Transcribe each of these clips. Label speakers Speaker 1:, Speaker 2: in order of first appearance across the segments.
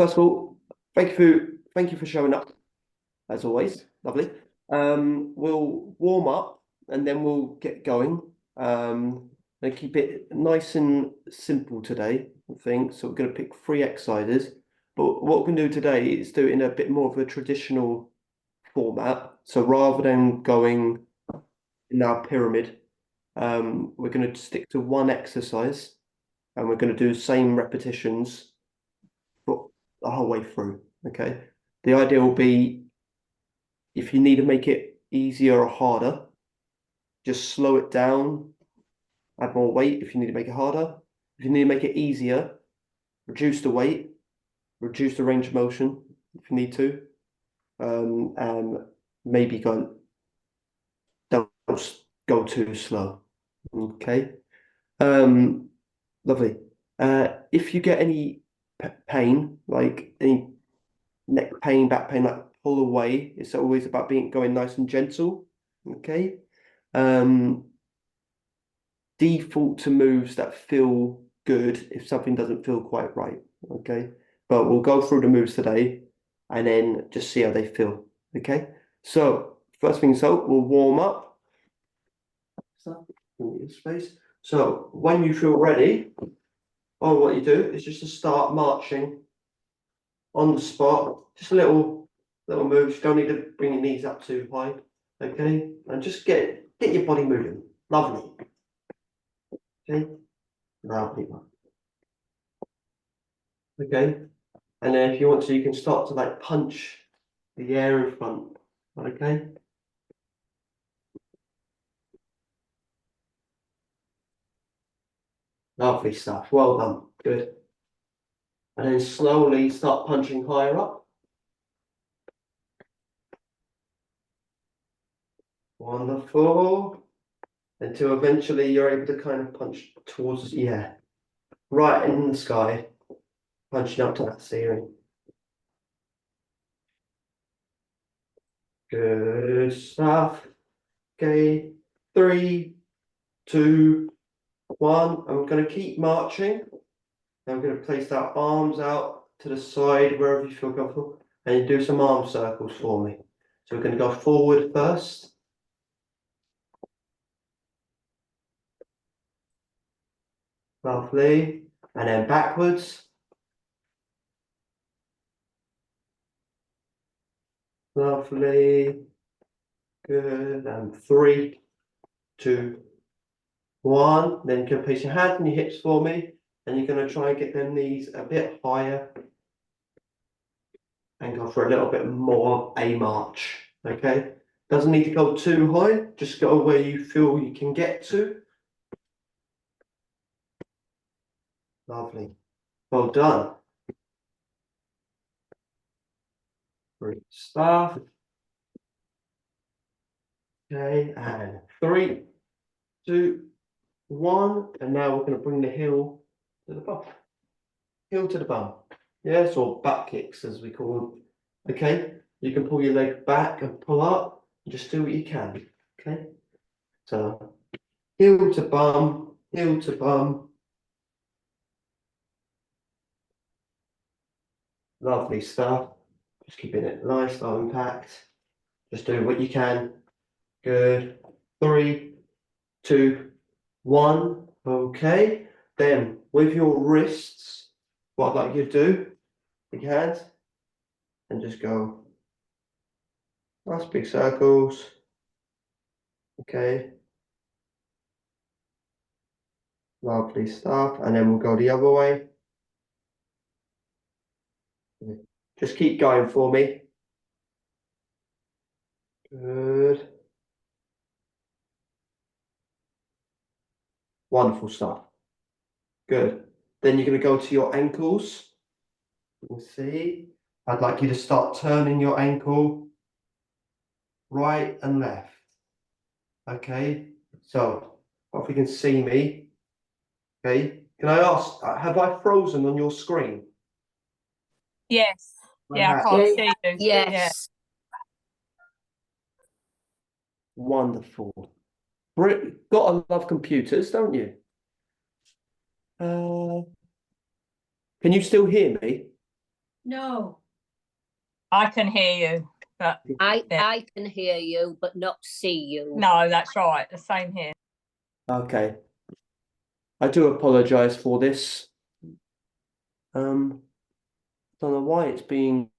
Speaker 1: First of all, thank you for showing up, as always. Lovely. We'll warm up and then we'll get going. And keep it nice and simple today, I think. So we're going to pick 3 exercises. But what we're going to do today is do it in a bit more of a traditional format. So rather than going in our pyramid, we're going to stick to one exercise and we're going to do the same repetitions for the whole way through. Okay. The idea will be if you need to make it easier or harder, just slow it down, add more weight if you need to make it harder. If you need to make it easier, reduce the weight, reduce the range of motion if you need to. And maybe don't go too slow. Okay. Lovely. If you get any pain, like any neck pain, back pain, like pull away. It's always about going nice and gentle. Okay. Default to moves that feel good if something doesn't feel quite right. Okay. But we'll go through the moves today and then just see how they feel. Okay. So first thing, we'll warm up. Space. So when you feel ready, what you do is just to start marching on the spot. Just a little moves. You don't need to bring your knees up too high. Okay, and just get your body moving. Lovely. Okay, lovely one. Okay, and then if you want to, you can start to like punch the air in front. Okay. Lovely stuff. Well done. Good. And then slowly start punching higher up. Wonderful. Until eventually you're able to kind of punch towards, right in the sky, punching up to that ceiling. Good stuff. Okay, 3, 2, 1. And we're going to keep marching. And we're going to place our arms out to the side wherever you feel comfortable. And you do some arm circles for me. So we're going to go forward first. Lovely. And then backwards. Lovely. Good. And 3, 2, 1. Then you can place your hands on your hips for me. And you're going to try and get them knees a bit higher. And go for a little bit more a march. Okay. Doesn't need to go too high. Just go where you feel you can get to. Lovely. Well done. Great stuff. Okay, and 3, 2, 1. And now we're going to bring the heel to the bum. Heel to the bum. Yes, or butt kicks as we call them. Okay. You can pull your leg back and pull up. Just do what you can. Okay. So heel to bum, heel to bum. Lovely stuff. Just keeping it nice, low impact. Just do what you can. Good. 3, 2, 1. Okay. Then with your wrists, what I'd like you to do, big hands, and just go nice big circles. Okay. Lovely stuff. And then we'll go the other way. Just keep going for me. Good. Wonderful stuff. Good. Then you're going to go to your ankles. You can see. I'd like you to start turning your ankle right and left. Okay. So, if you can see me. Okay. Can I ask, have I frozen on your screen?
Speaker 2: Yes. Yeah, I can't see you.
Speaker 3: Yes.
Speaker 1: Wonderful. Gotta love computers, don't you? Can you still hear me?
Speaker 3: No.
Speaker 2: I can hear you, but
Speaker 4: I can hear you, but not see you.
Speaker 2: no, that's right. The same here.
Speaker 1: Okay. I do apologize for this. Don't know why it's being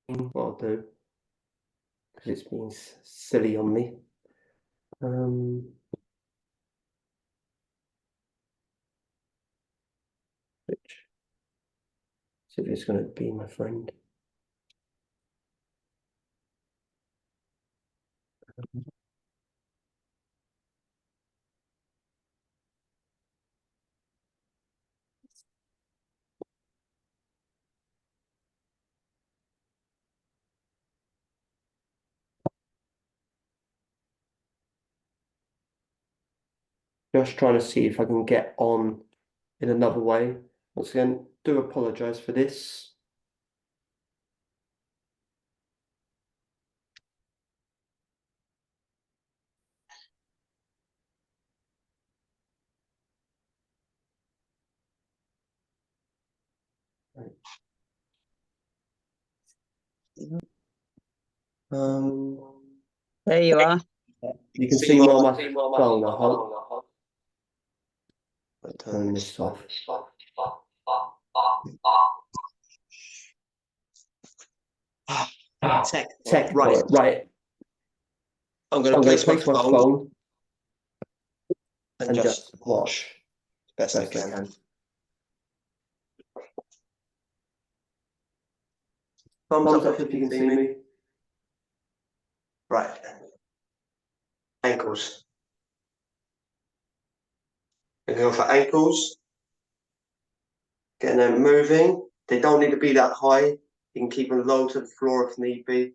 Speaker 1: what I'll do because it's being silly on me. Which see if it's going to be my friend. Just trying to see if I can get on in another way. Once again, do apologize for this.
Speaker 4: There you are.
Speaker 1: You can see more on my phone, I hope. Turn this off. Tech, right.
Speaker 5: I'm going to place my phone
Speaker 1: and just watch
Speaker 5: best I can.
Speaker 1: Thumbs up if you can see me.
Speaker 5: Right. Ankles. We're going to go for ankles. Getting them moving. They don't need to be that high. You can keep them low to the floor if need be.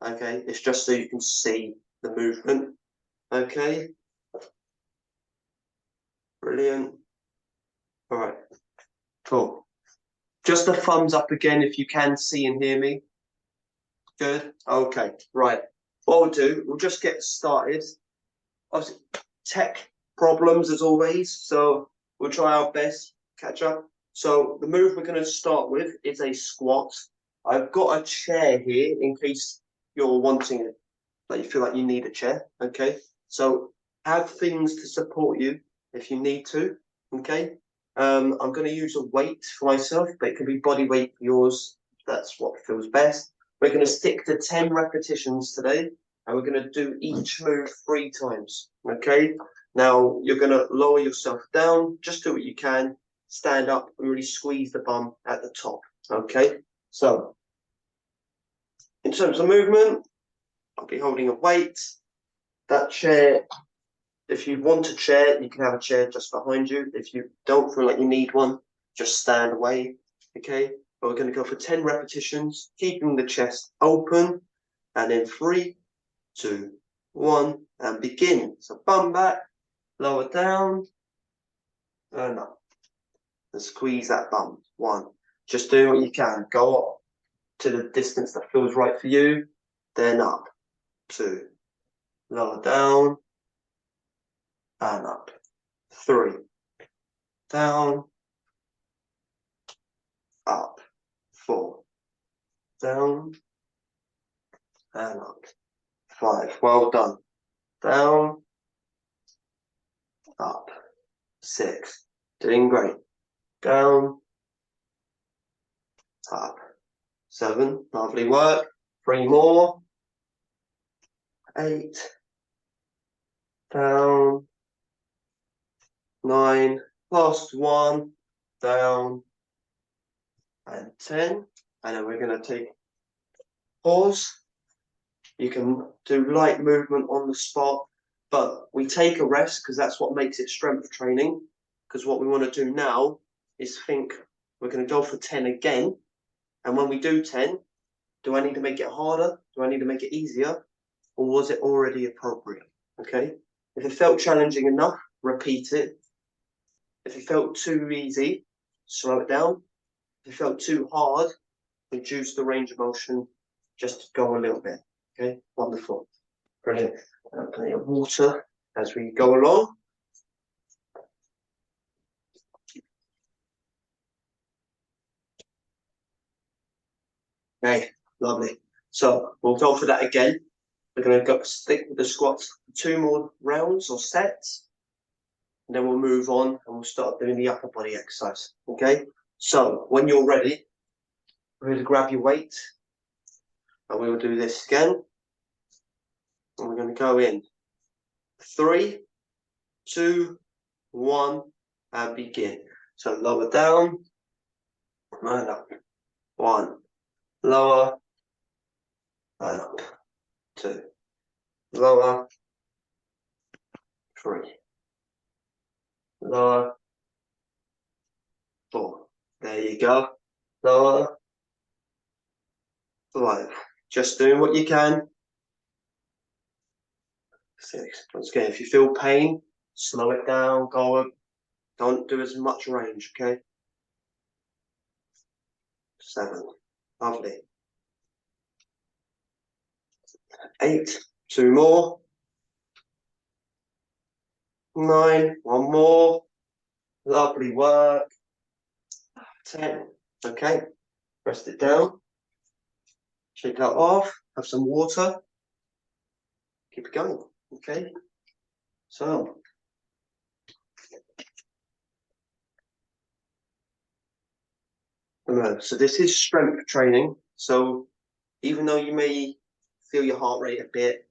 Speaker 5: Okay, it's just so you can see the movement. Okay. Brilliant. All right. Cool. Just a thumbs up again if you can see and hear me. Good. Okay. Right. What we'll do, we'll just get started. Obviously, tech problems as always, so we'll try our best catch up. So the move we're going to start with is a squat. I've got a chair here in case you're wanting it, like you feel like you need a chair. Okay, so have things to support you if you need to. Okay, I'm going to use a weight for myself, but it can be body weight for yours. That's what feels best. We're going to stick to 10 repetitions today, and we're going to do each move 3 times. Okay, now you're going to lower yourself down, just do what you can, stand up and really squeeze the bum at the top. Okay, so in terms of movement, I'll be holding a weight. That chair, if you want a chair, you can have a chair just behind you. If you don't feel like you need one, just stand away. Okay, but we're going to go for 10 repetitions, keeping the chest open, and in 3, 2, 1, and begin. So bum back, lower down, and up, and squeeze that bum. 1, just do what you can. Go up to the distance that feels right for you, then up. 2, lower down, and up. 3, down, up. 4, down, and up. 5, well done. Down, up. 6, doing great. Down, up. 7, lovely work. 3 more. 8, down. 9, last 1, down. And 10. And then we're going to take pause. You can do light movement on the spot, but we take a rest because that's what makes it strength training. Because what we want to do now is think we're going to go for 10 again. And when we do 10, do I need to make it harder? Do I need to make it easier? Or was it already appropriate? Okay. If it felt challenging enough, repeat it. If it felt too easy, slow it down. If it felt too hard, reduce the range of motion, just go a little bit. Okay, wonderful. Brilliant. And plenty of water as we go along. Okay, lovely. So we'll go for that again. We're going to go stick with the squats for 2 more rounds or sets. And then we'll move on and we'll start doing the upper body exercise. Okay, so when you're ready, we're going to grab your weight and we will do this again. And we're going to go in 3, 2, 1, and begin. So lower down, and up. 1, lower, and up. 2, lower, 3, lower, 4. There you go. Lower, 5. Just doing what you can. 6. Once again, if you feel pain, slow it down, go up. Don't do as much range, okay? 7. Lovely. 8. 2 more. 9. 1 more. Lovely work. 10. Okay. Rest it down. Shake that off. Have some water. Keep it going. Okay. So. So this is strength training. So even though you may feel your heart rate a bit,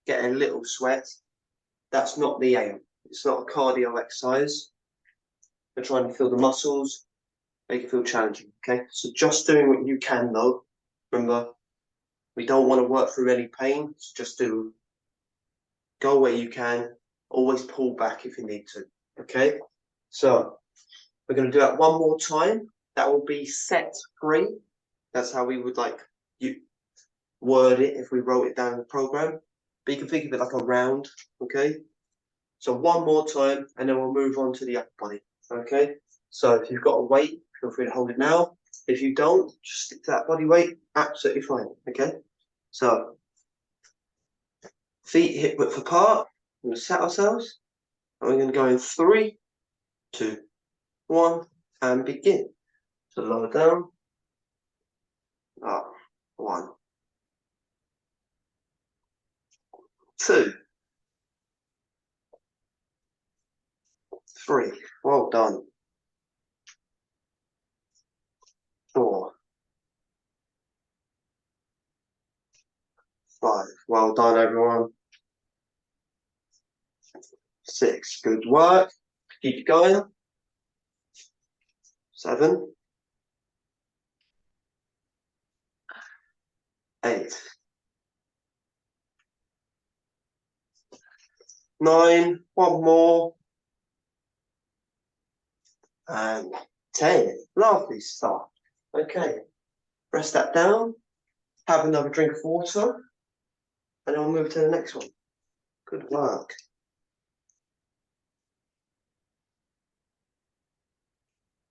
Speaker 5: get a little sweat, that's not the aim. It's not a cardio exercise. We're trying to feel the muscles, make it feel challenging. Okay. So just doing what you can though. Remember, we don't want to work through any pain. So just go where you can. Always pull back if you need to. Okay. So we're going to do that 1 more time. That will be set 3. That's how we would like you word it if we wrote it down in the program. But you can think of it like a round. Okay. So 1 more time, and then we'll move on to the upper body. Okay. So if you've got a weight, feel free to hold it now. If you don't, just stick to that body weight. Absolutely fine. Okay. So feet hip width apart. We're going to set ourselves, and we're going to go in 3, 2, 1, and begin. So lower down, up, 1, 2, 3, well done. 4, 5, well done everyone. 6, good work. Keep going. 7, 8, 9, 1 more, and 10. Lovely stuff. Okay, press that down, have another drink of water, and then we'll move to the next one. Good work.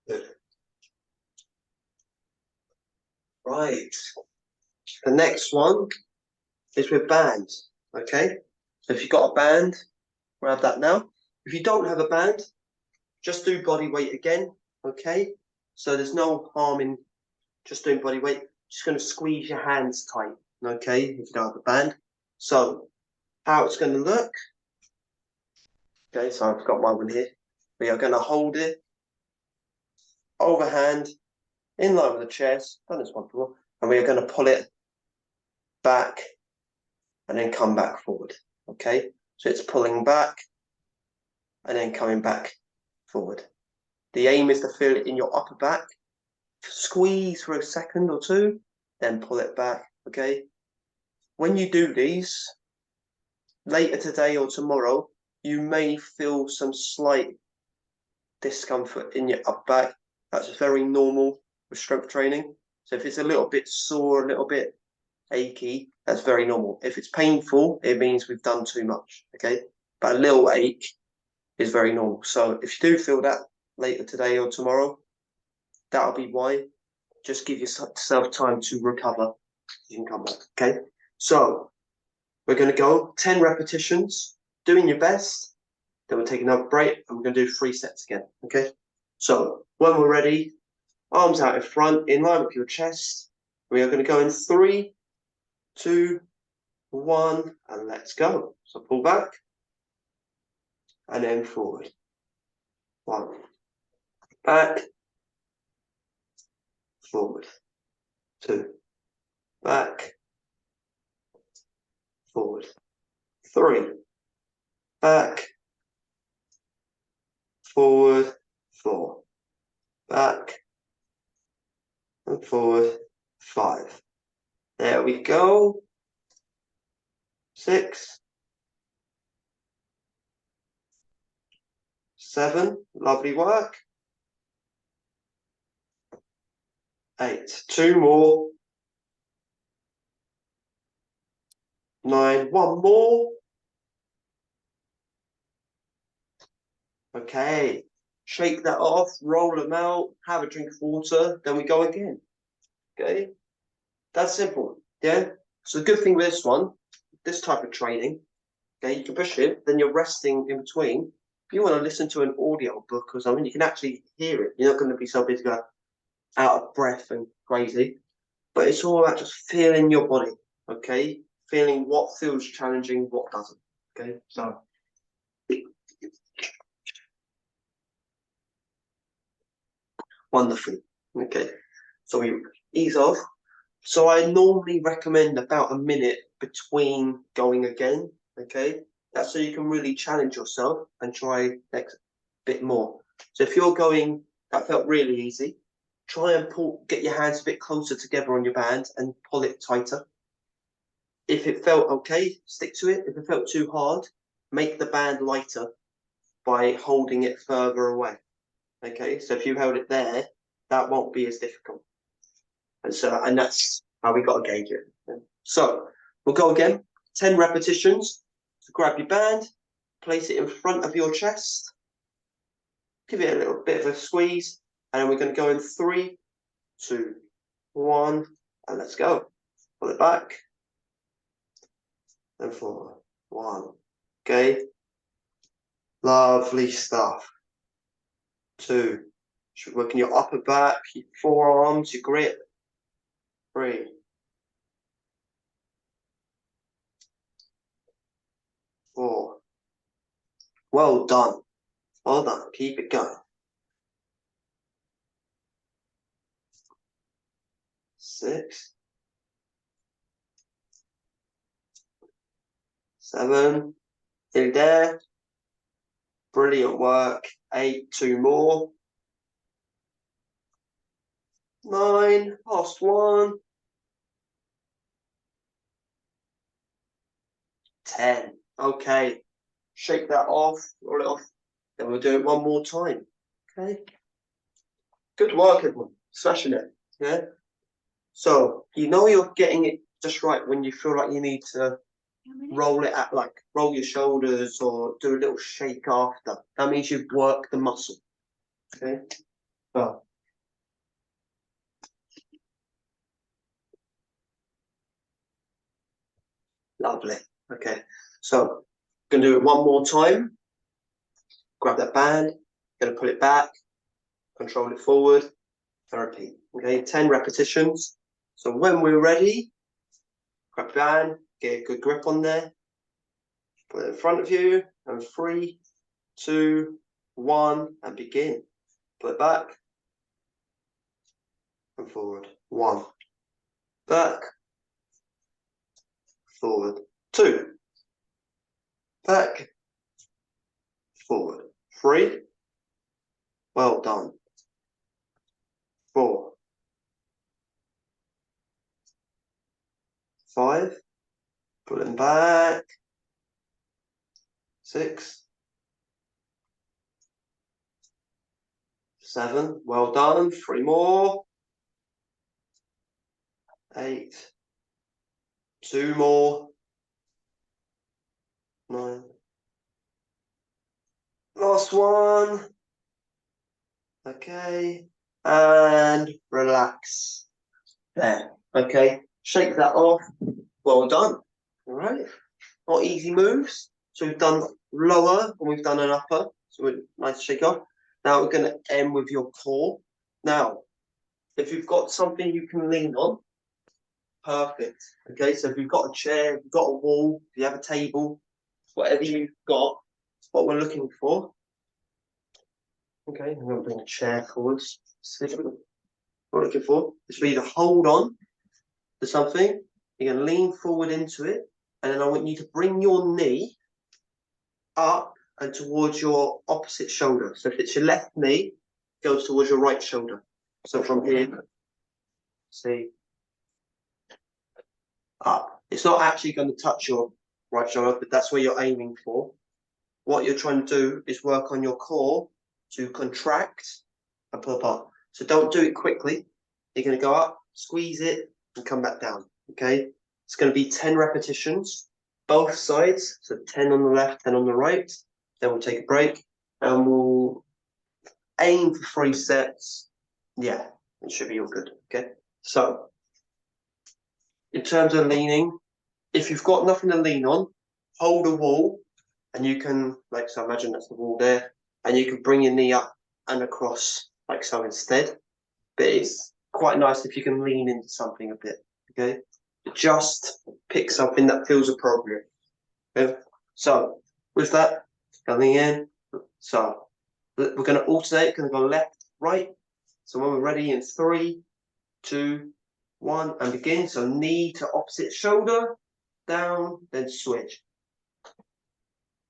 Speaker 5: Good. Right, the next one is with bands. Okay, so if you've got a band, grab that now. If you don't have a band, just do body weight again. Okay, so there's no harm in just doing body weight. Just going to squeeze your hands tight. Okay, if you don't have a band. So how it's going to look. Okay, so I've got my one here. We are going to hold it overhand in line with the chest. Done this one before, and we are going to pull it back and then come back forward. Okay, so it's pulling back and then coming back forward. The aim is to feel it in your upper back. Squeeze for a second or 2, then pull it back. Okay, when you do these later today or tomorrow, you may feel some slight discomfort in your upper back. That's very normal with strength training. So if it's a little bit sore, a little bit achy, that's very normal. If it's painful, it means we've done too much. Okay, but a little ache is very normal. So if you do feel that later today or tomorrow, that'll be why. Just give yourself time to recover. You can come back. Okay, so We're going to go 10 repetitions, doing your best. Then we'll take another break and we're going to do 3 sets again. Okay. So when we're ready, arms out in front, in line with your chest. We are going to go in 3, 2, 1, and let's go. So pull back and then forward. 1, back, forward. 2, back, forward. 3, back, forward. 4, back, and forward. 5. There we go. 6, 7, lovely work. 8, 2 more. 9, 1 more. Okay, shake that off, roll them out, have a drink of water, then we go again. Okay, that's simple. Yeah, so the good thing with this one, this type of training, okay, you can push it, then you're resting in between. If you want to listen to an audio book or something, you can actually hear it. You're not going to be so busy going out of breath and crazy, but it's all about just feeling your body, okay, feeling what feels challenging, what doesn't. Okay, so wonderful. Okay, so we ease off. So I normally recommend about a minute between going again. Okay, that's so you can really challenge yourself and try next bit more. So if you're going, that felt really easy, try and get your hands a bit closer together on your band and pull it tighter. If it felt okay, stick to it. If it felt too hard, make the band lighter by holding it further away. Okay, so if you held it there, that won't be as difficult. And that's how we got to gauge it. So we'll go again, 10 repetitions. So grab your band, place it in front of your chest, give it a little bit of a squeeze, and then we're going to go in 3, 2, 1, and let's go. Pull it back, and 4, 1. Okay, lovely stuff. 2, working your upper back, your forearms, your grip. 3, 4. Well done. Well done. Keep it going. 6, 7. In there. Brilliant work. 8, 2 more. 9, last one. 10. Okay. Shake that off, roll it off. Then we'll do it one more time. Okay. Good work, everyone. Smashing it. Yeah. So you know you're getting it just right when you feel like you need to roll it at, like roll your shoulders or do a little shake after. That means you've worked the muscle. Okay. So lovely. Okay. So gonna do it one more time. Grab that band, gonna pull it back, control it forward, and repeat. Okay, 10 repetitions. So when we're ready, grab the band, get a good grip on there, put it in front of you, and 3, 2, 1, and begin. Pull it back and forward. 1, back, forward. 2, back, forward. 3, well done. 4, 5, pulling back. 6, 7, well done. 3 more. 8, 2 more. 9. Last one. Okay. And relax. There. Okay. Shake that off. Well done. All right. not easy moves. So we've done lower and we've done an upper. So we're nice shake off. Now we're going to end with your core. Now, if you've got something you can lean on, perfect. Okay, so if you've got a chair, if you've got a wall, if you have a table, whatever you've got, it's what we're looking for. Okay, I'm going to bring a chair forwards. What we're looking for is for you to hold on to something. You're going to lean forward into it, and then I want you to bring your knee up and towards your opposite shoulder. So if it's your left knee, it goes towards your right shoulder. So from here, see, up. It's not actually going to touch your right shoulder, but that's where you're aiming for. What you're trying to do is work on your core to contract and pull apart. So don't do it quickly. You're going to go up, squeeze it, and come back down. Okay? It's going to be 10 repetitions, both sides. So 10 on the left, 10 on the right. Then we'll take a break and we'll aim for 3 sets. Yeah, it should be all good. Okay? So, in terms of leaning, if you've got nothing to lean on, hold a wall and you can, like, so imagine that's the wall there, and you can bring your knee up and across like so instead. But it's quite nice if you can lean into something a bit, okay? Just pick something that feels appropriate. Okay? So with that, coming in, so we're going to alternate, going to go left, right. So when we're ready in 3, 2, 1, and begin. So knee to opposite shoulder, down, then switch.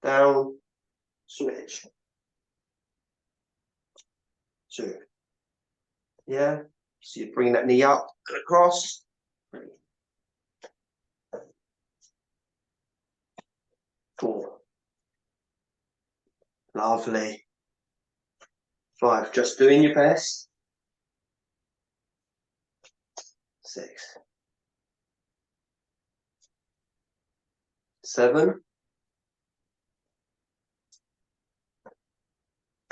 Speaker 5: Down, switch. 2. Yeah. So you're bringing that knee up and across. 3. 4. Lovely. 5. Just doing your best. 6. 7.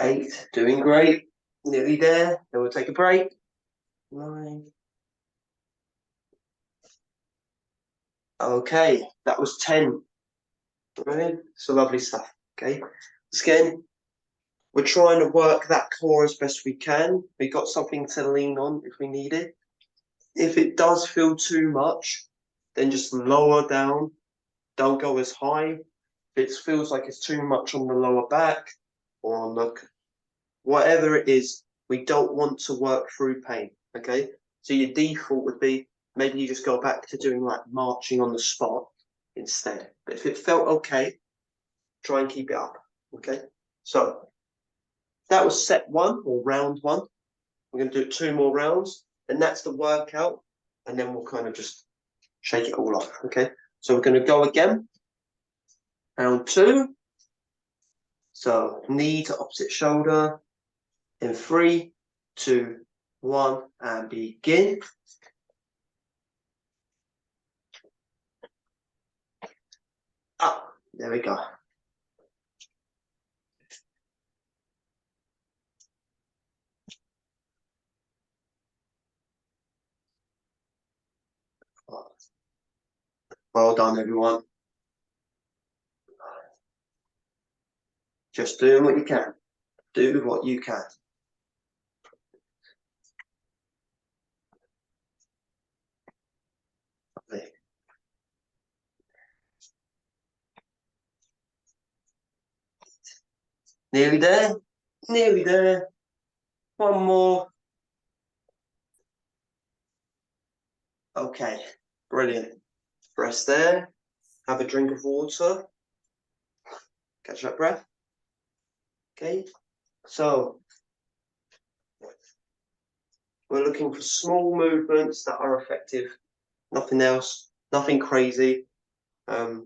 Speaker 5: 8. Doing great. Nearly there. Then we'll take a break. 9. Okay, that was 10. Brilliant. So lovely stuff. Okay. Again, we're trying to work that core as best we can. We got something to lean on if we need it. If it does feel too much, then just lower down. Don't go as high. If it feels like it's too much on the lower back or on the whatever it is, we don't want to work through pain. Okay. So your default would be maybe you just go back to doing like marching on the spot instead. But if it felt okay, try and keep it up. Okay. So that was set 1 or round 1. We're going to do 2 more rounds, and that's the workout. And then we'll kind of just shake it all off. Okay. So we're going to go again. Round 2. So knee to opposite shoulder in 3, 2, 1, and begin. Up. There we go. Well done, everyone. Just doing what you can. Do what you can. Lovely. Nearly there. Nearly there. 1 more. Okay. Brilliant. Rest there. Have a drink of water. Catch that breath. Okay. So we're looking for small movements that are effective. Nothing else. Nothing crazy. I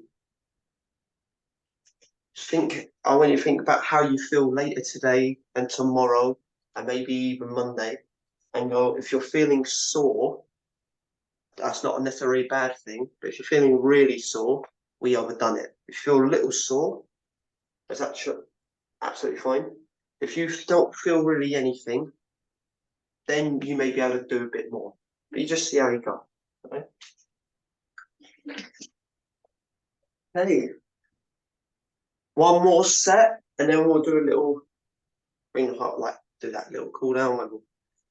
Speaker 5: want you to think about how you feel later today and tomorrow and maybe even Monday, and go, if you're feeling sore, that's not necessarily a bad thing, but if you're feeling really sore, we overdone it. If you feel a little sore, that's actually absolutely fine. If you don't feel really anything, then you may be able to do a bit more, but you just see how you go. Okay. Okay. One more set, and then we'll do a little bring the heart, like do that little cool down. We'll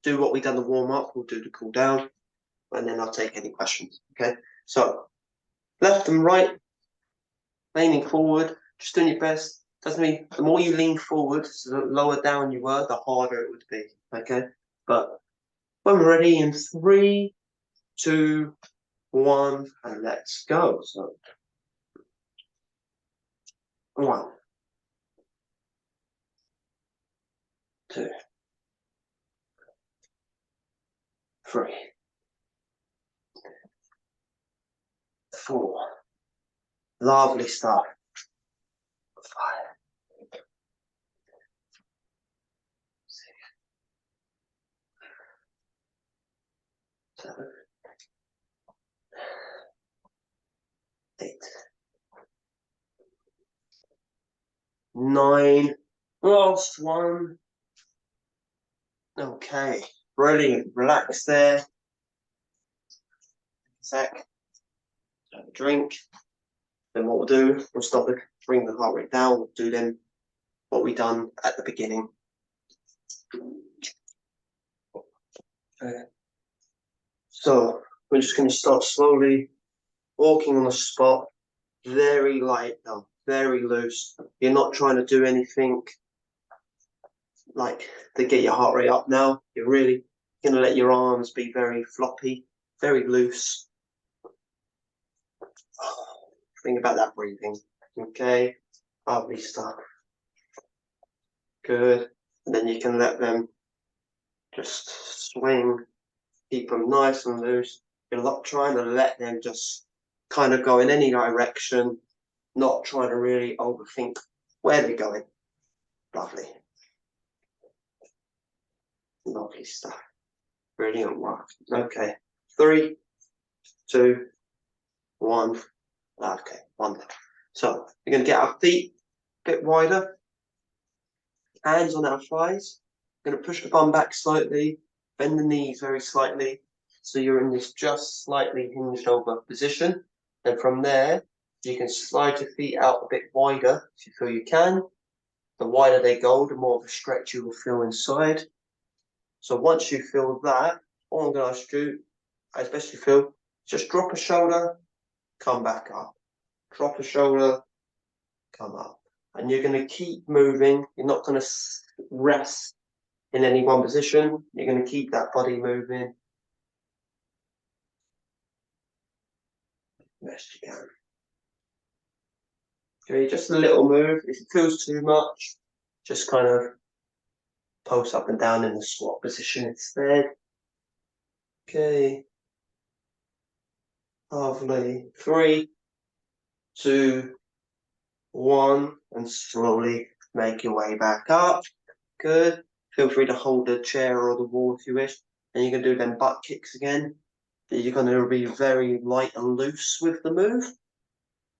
Speaker 5: do what we done the warm up. We'll do the cool down, and then I'll take any questions. Okay. So left and right, leaning forward, just doing your best. Doesn't mean the more you lean forward, so the lower down you were, the harder it would be. Okay. But when we're ready, in 3, 2, 1, and let's go. So 1, 2, 3, 4. Lovely stuff. 5, 6, 7, 8, 9. Last one. Okay, brilliant. Relax there. Sec. Have a drink. Then what we'll do, we'll stop it, bring the heart rate down. We'll do then what we done at the beginning. Okay. So we're just going to start slowly walking on the spot. Very light though, very loose. You're not trying to do anything like to get your heart rate up now. You're really going to let your arms be very floppy, very loose. Think about that breathing. Okay, lovely stuff. Good. And then you can let them just swing, keep them nice and loose. You're not trying to let them just kind of go in any direction, not trying to really overthink where they're going. Lovely. Lovely stuff. Brilliant work. Okay. 3, 2, 1. Okay, wonderful. So we're going to get our feet a bit wider. Hands on our thighs. We're going to push the bum back slightly. Bend the knees very slightly. So you're in this just slightly hinged over position. And from there, you can slide your feet out a bit wider if you feel you can. The wider they go, the more of a stretch you will feel inside. So once you feel that, all I'm going to ask you, as best you feel, just drop a shoulder, come back up. Drop a shoulder, come up. And you're going to keep moving. You're not going to rest in any one position. You're going to keep that body moving. Best you can. Okay, just a little move. If it feels too much, just kind of pulse up and down in the squat position instead. Okay. Lovely. 3, 2, 1, and slowly make your way back up. Good. Feel free to hold the chair or the wall if you wish. And you can do them butt kicks again. You're going to be very light and loose with the move.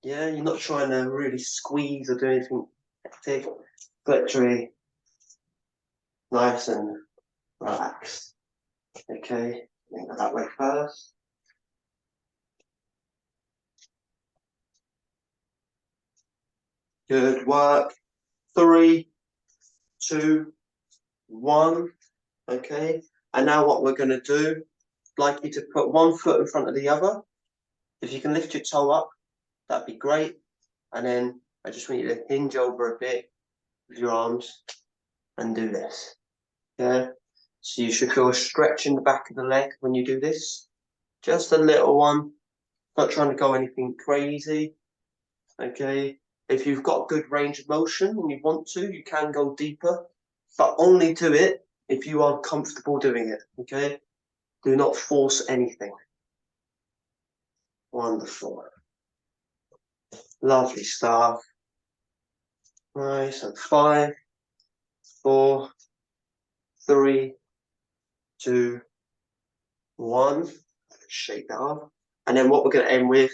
Speaker 5: Yeah, you're not trying to really squeeze or do anything hectic. Literally nice and relaxed. Okay, go that way first. Good work. 3, 2, 1. Okay, and now what we're going to do, I'd like you to put one foot in front of the other. If you can lift your toe up, that'd be great. And then I just want you to hinge over a bit with your arms and do this. Yeah, so you should feel a stretch in the back of the leg when you do this. Just a little one, not trying to go anything crazy. Okay, if you've got good range of motion and you want to, you can go deeper, but only do it if you are comfortable doing it. Okay, do not force anything. Wonderful. Lovely stuff. Nice. And 5, 4, 3, 2, 1. Shake that off. And then what we're going to end with,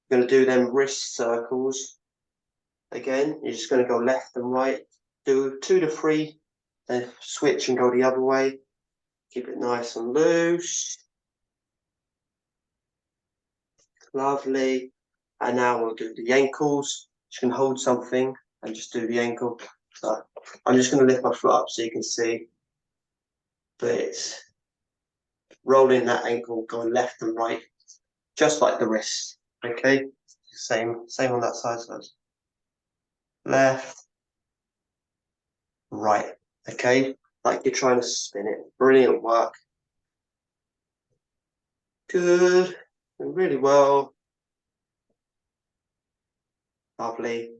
Speaker 5: we're going to do them wrist circles. Again, you're just going to go left and right. Do 2 to 3, then switch and go the other way. Keep it nice and loose. Lovely. And now we'll do the ankles. You can hold something and just do the ankle. So I'm just going to lift my foot up so you can see. But it's rolling that ankle, going left and right, just like the wrist. Okay, same on that side. So left, right. Okay, like you're trying to spin it. Brilliant work. Good, really well. Lovely.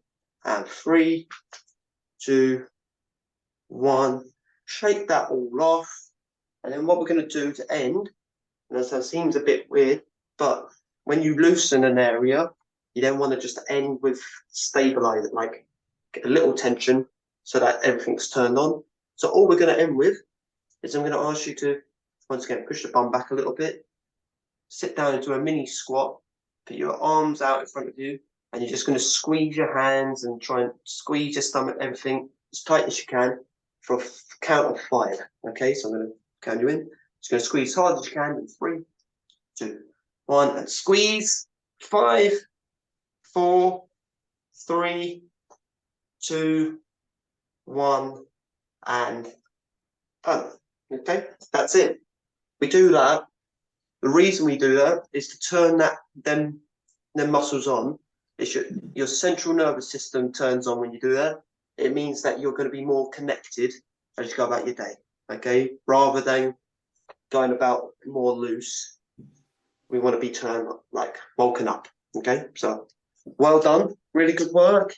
Speaker 5: And 3, 2, 1. Shake that all off. And then what we're going to do to end, and that seems a bit weird, but when you loosen an area, you then want to just end with stabilize it, like get a little tension so that everything's turned on. So all we're going to end with is I'm going to ask you to, once again, push the bum back a little bit, sit down into a mini squat, put your arms out in front of you, and you're just going to squeeze your hands and try and squeeze your stomach, everything as tight as you can for a count of 5. Okay, so I'm going to count you in. Just going to squeeze as hard as you can in 3, 2, 1, and squeeze. 5, 4, 3, 2, 1, and done. Okay, that's it. We do that. The reason we do that is to turn them muscles on. It's your central nervous system turns on when you do that. It means that you're going to be more connected as you go about your day. Okay, rather than going about more loose, we want to be turned like woken up. Okay, so well done, really good work.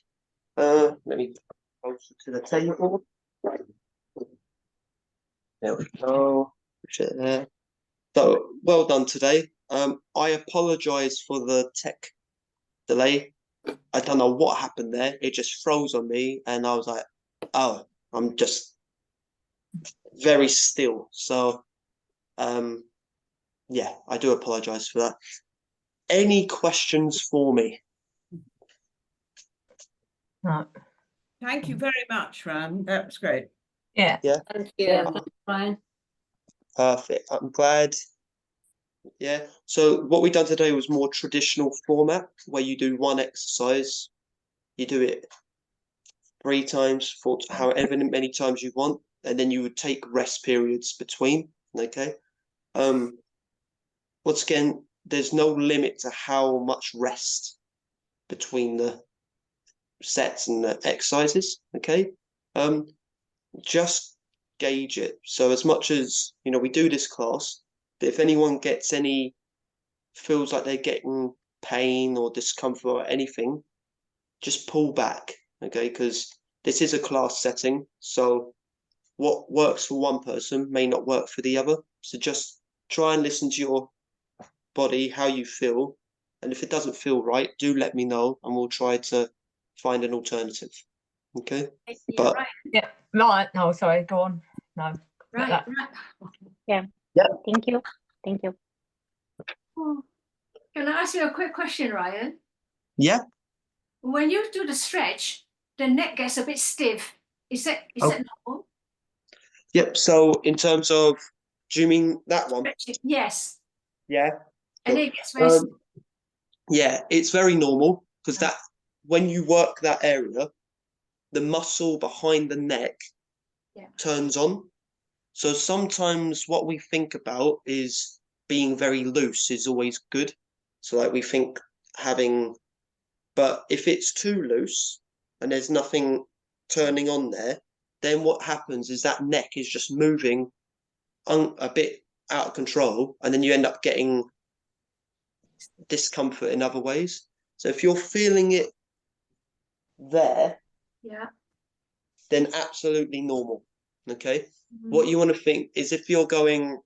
Speaker 5: Let me go to the table. There we go. Push it there. So well done today. I apologize for the tech delay. I don't know what happened there. It just froze on me, and I was like, "Oh, I'm just very still." So, yeah, I do apologize for that. Any questions for me?
Speaker 2: No.
Speaker 3: Thank you very much, Ran. That was great.
Speaker 2: Yeah.
Speaker 5: Yeah.
Speaker 4: Thank you, Ryan.
Speaker 5: Perfect. I'm glad. Yeah. So what we done today was more traditional format where you do one exercise, you do it 3 times, 4, however many times you want, and then you would take rest periods between. Okay. Once again, there's no limit to how much rest between the sets and the exercises. Okay. Just gauge it. So as much as we do this class, if anyone gets feels like they're getting pain or discomfort or anything, just pull back, okay? Because this is a class setting, so what works for one person may not work for the other. So just try and listen to your body, how you feel, and if it doesn't feel right, do let me know, and we'll try to find an alternative. Okay?
Speaker 6: Yeah,
Speaker 5: But
Speaker 6: right,
Speaker 2: Yeah. Right. No, sorry. Go on. No.
Speaker 6: right,
Speaker 2: that-
Speaker 6: right.
Speaker 4: Thank you. Thank you.
Speaker 6: Oh, can I ask you a quick question, Ryan?
Speaker 5: yeah,
Speaker 6: When you do the stretch, the neck gets a bit stiff. Is that normal?
Speaker 5: yep. So in terms of, do you mean that one?
Speaker 6: Stretching, yes.
Speaker 5: Yeah.
Speaker 6: And then it gets very stiff.
Speaker 5: Yeah, it's very normal because that when you work that area, the muscle behind the neck turns on. So sometimes what we think about is being very loose is always good. So like we think but if it's too loose and there's nothing turning on there, then what happens is that neck is just moving a bit out of control, and then you end up getting discomfort in other ways. So if you're feeling it there,
Speaker 6: Yeah.
Speaker 5: then absolutely normal. Okay.
Speaker 6: Mhm.
Speaker 5: What you want to think is if you're going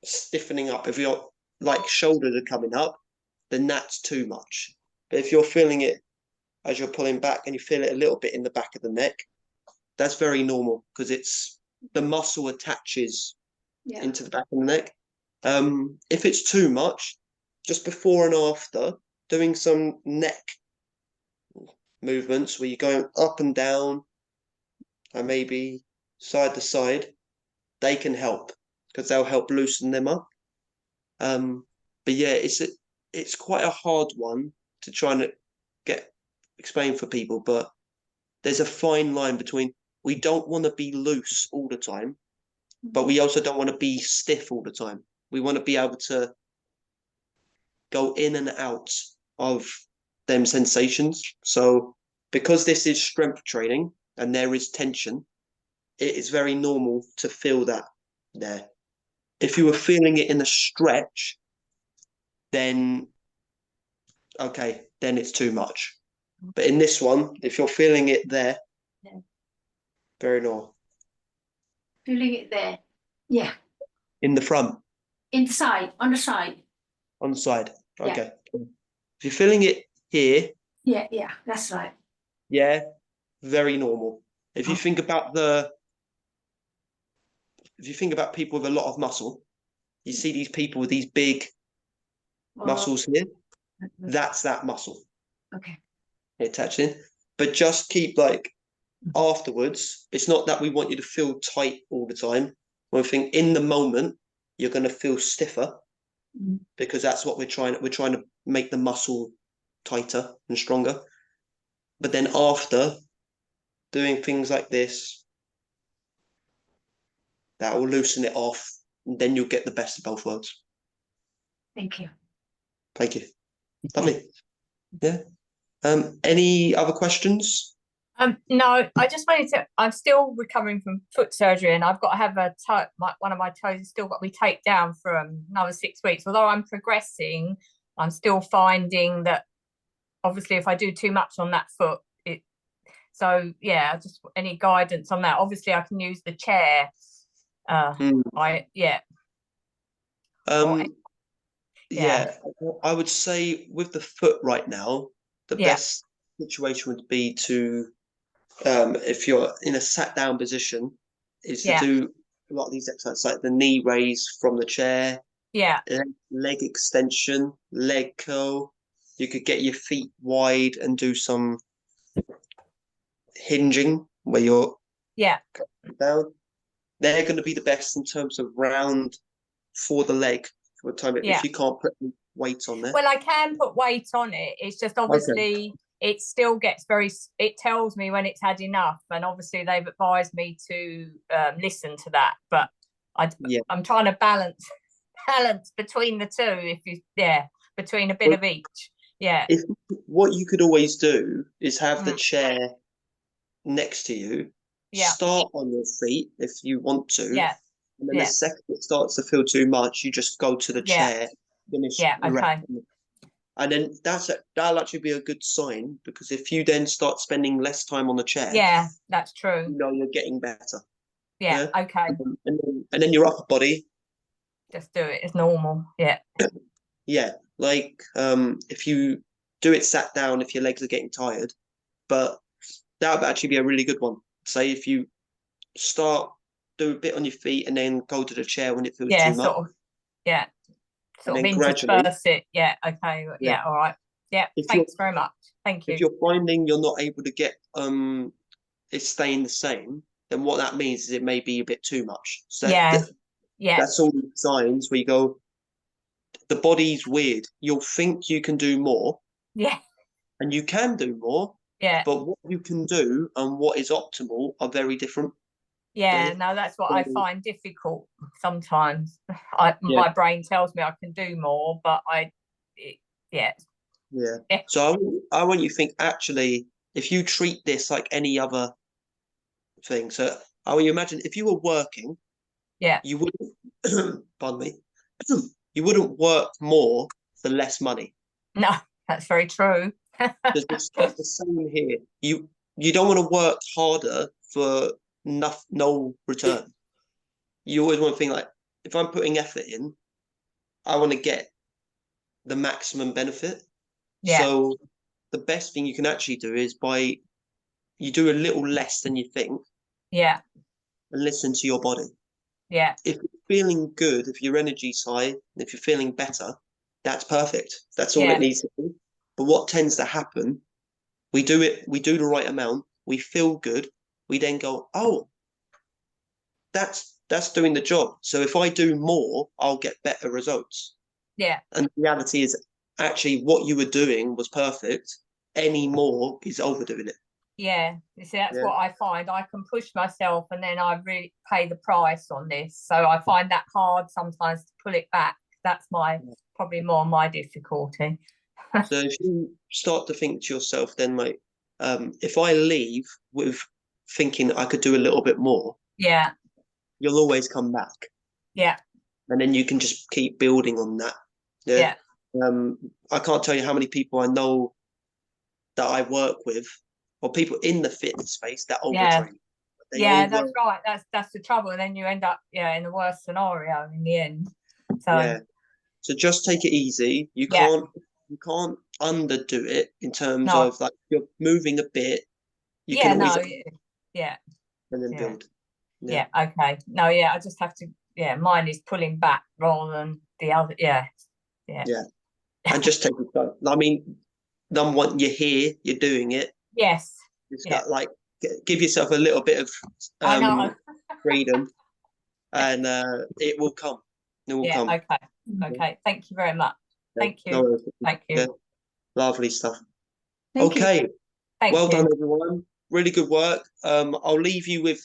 Speaker 5: stiffening up, if your like shoulders are coming up, then that's too much. But if you're feeling it as you're pulling back and you feel it a little bit in the back of the neck, that's very normal because it's the muscle attaches into the back of the neck. If it's too much, just before and after, doing some neck movements where you're going up and down and maybe side to side, they can help because they'll help loosen them up. But yeah, it's quite a hard one to try and explain for people, but there's a fine line between, we don't want to be loose all the time, but we also don't want to be stiff all the time. We want to be able to go in and out of them sensations. So because this is strength training and there is tension, it is very normal to feel that there. If you were feeling it in a stretch, then okay, then it's too much. But in this one, if you're feeling it there,
Speaker 6: Yeah.
Speaker 5: very normal.
Speaker 6: Feeling it there. Yeah.
Speaker 5: In the front,
Speaker 6: Inside, on the side.
Speaker 5: on the side.
Speaker 6: Yeah.
Speaker 5: Okay. If you're feeling it here,
Speaker 6: Yeah, that's right.
Speaker 5: yeah, very normal. If you think about people with a lot of muscle, you see these people with these big muscles here. That's that muscle.
Speaker 6: Okay.
Speaker 5: Attaching, but just keep like afterwards. It's not that we want you to feel tight all the time. One thing, in the moment, you're going to feel stiffer because that's what we're trying to make the muscle tighter and stronger. But then after doing things like this, that will loosen it off, and then you'll get the best of both worlds.
Speaker 6: Thank you.
Speaker 5: Thank you. Lovely. Yeah. Any other questions?
Speaker 2: No, I just wanted to. I'm still recovering from foot surgery, and I've got to have one of my toes has still got to be taken down for another 6 weeks. Although I'm progressing, I'm still finding that obviously if I do too much on that foot, it. So yeah, just any guidance on that. Obviously, I can use the chair.
Speaker 5: Yeah, I would say with the foot right now, the best situation would be to, if you're in a sat down position, is to do a lot of these exercises like the knee raise from the chair, leg extension, leg curl. You could get your feet wide and do some hinging where you're down. They're going to be the best in terms of round for the leg. For time if you can't put weight on there.
Speaker 2: Well, I can put weight on it. It's just obviously it still gets it tells me when it's had enough, and obviously they've advised me to listen to that. But I'm trying to balance between the two. Between a bit of each. Yeah.
Speaker 5: What you could always do is have the chair next to you. Start on your feet if you want to.
Speaker 2: Yeah.
Speaker 5: And then the second it starts to feel too much, you just go to the chair, finish the rest. And then that'll actually be a good sign, because if you then start spending less time on the chair,
Speaker 2: that's true.
Speaker 5: You know you're getting better.
Speaker 2: Okay.
Speaker 5: And then your upper body.
Speaker 2: Just do it as normal.
Speaker 5: Yeah, like if you do it sat down, if your legs are getting tired, but that would actually be a really good one. Say if you do a bit on your feet and then go to the chair when it feels too much.
Speaker 2: Sort of intersperse it. Okay. All right. Thanks very much. Thank you.
Speaker 5: If you're finding you're not able to get it staying the same, then what that means is it may be a bit too much. So that's all the signs where you go, the body's weird. You'll think you can do more. And you can do more. But what you can do and what is optimal are very different.
Speaker 2: No, that's what I find difficult sometimes. My brain tells me I can do more, but
Speaker 5: So I want you to think, actually, if you treat this like any other thing. So I want you to imagine if you were working, you wouldn't, pardon me, you wouldn't work more for less money.
Speaker 2: No, that's very true.
Speaker 5: It's the same here. You don't want to work harder for no return. You always want to think like, if I'm putting effort in, I want to get the maximum benefit. So the best thing you can actually do is you do a little less than you think. And listen to your body. If you're feeling good, if your energy's high, if you're feeling better, that's perfect. That's all it needs to be. But what tends to happen, we do the right amount, we feel good, we then go, oh, that's doing the job. So if I do more, I'll get better results. And the reality is actually what you were doing was perfect. Any more is overdoing it.
Speaker 2: Yeah, you see, that's
Speaker 5: Yeah.
Speaker 2: what I find. I can push myself and then I really pay the price on this. So I find that hard sometimes to pull it back. That's probably more my difficulty.
Speaker 5: So if you start to think to yourself, then like, if I leave with thinking I could do a little bit more,
Speaker 2: Yeah,
Speaker 5: you'll always come back,
Speaker 2: yeah,
Speaker 5: and then you can just keep building on that.
Speaker 2: yeah,
Speaker 5: I can't tell you how many people I know that I work with, or people in the fitness space that
Speaker 2: Yeah.
Speaker 5: overtrain. They
Speaker 2: yeah,
Speaker 5: over-
Speaker 2: that's right. That's the trouble. And then you end up, in the worst scenario in the end. So
Speaker 5: Yeah. So just take it easy. You
Speaker 2: Yeah.
Speaker 5: can't underdo it in terms
Speaker 2: No.
Speaker 5: of like you're moving a bit. You
Speaker 2: yeah,
Speaker 5: can always
Speaker 2: no, yeah,
Speaker 5: and then
Speaker 2: yeah.
Speaker 5: build.
Speaker 2: yeah, okay. No, yeah, I just have to, mine is pulling back rather than the other. Yeah.
Speaker 5: And just take it slow. I mean, number one, you're here, you're doing it.
Speaker 2: Yes.
Speaker 5: It's
Speaker 2: Yeah.
Speaker 5: got like give yourself a little bit of
Speaker 2: I know.
Speaker 5: freedom, and it will come. It will
Speaker 2: Yeah,
Speaker 5: come.
Speaker 2: okay. Okay. Thank you very much. Thank you.
Speaker 5: No worries.
Speaker 2: Thank you.
Speaker 5: Yeah. Lovely stuff.
Speaker 3: Thank you.
Speaker 5: Okay.
Speaker 2: Thank
Speaker 5: Well
Speaker 2: you.
Speaker 5: done, everyone. Really good work. I'll leave you with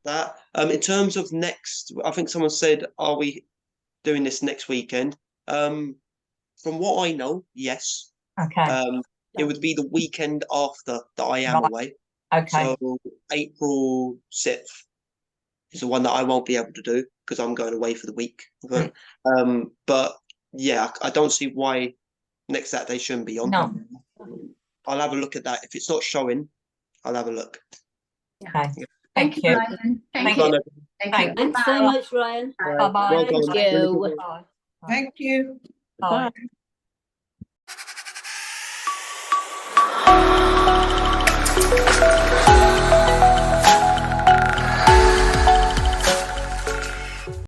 Speaker 5: that. In terms of next, I think someone said, "Are we doing this next weekend?" From what I know, yes.
Speaker 2: Okay.
Speaker 5: It would be the weekend after that I am
Speaker 2: Right.
Speaker 5: away.
Speaker 2: Okay.
Speaker 5: So April 6th is the one that I won't be able to do because I'm going away for the week. But yeah, I don't see why next Saturday shouldn't be on.
Speaker 2: No.
Speaker 5: I'll have a look at that. If it's not showing, I'll have a look.
Speaker 2: Okay.
Speaker 6: Thank you, Ryan. Thank
Speaker 5: Well
Speaker 6: you.
Speaker 5: done,
Speaker 6: Thank
Speaker 2: Thank
Speaker 6: you.
Speaker 4: Thanks so much, Ryan.
Speaker 2: Bye-bye.
Speaker 5: Well done.
Speaker 4: Thank
Speaker 5: Really good
Speaker 4: you.
Speaker 5: work.
Speaker 2: Bye.
Speaker 3: Thank you.
Speaker 2: Bye.
Speaker 3: Bye.